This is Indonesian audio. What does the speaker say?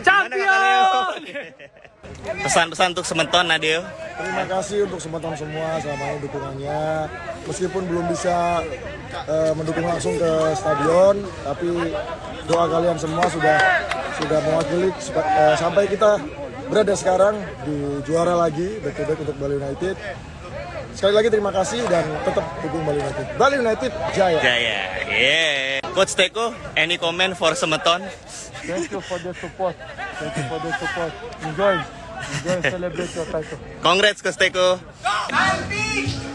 Champion! Pesan-pesan untuk Semeton, Nadeo. Terima kasih untuk Semeton semua selama ini dukungannya. Meskipun belum bisa mendukung langsung ke stadion, tapi doa kalian semua sudah mewakili sampai kita berada sekarang di juara lagi back to back untuk Bali United. Sekali lagi terima kasih dan tetap dukung Bali United. Bali United Jaya. Jaya. Yeah. Coach Teko, any comment for Semeton? Thank you for the support. Thank you for the support. Enjoy celebrate your title. Congrats Coach Teko. Go!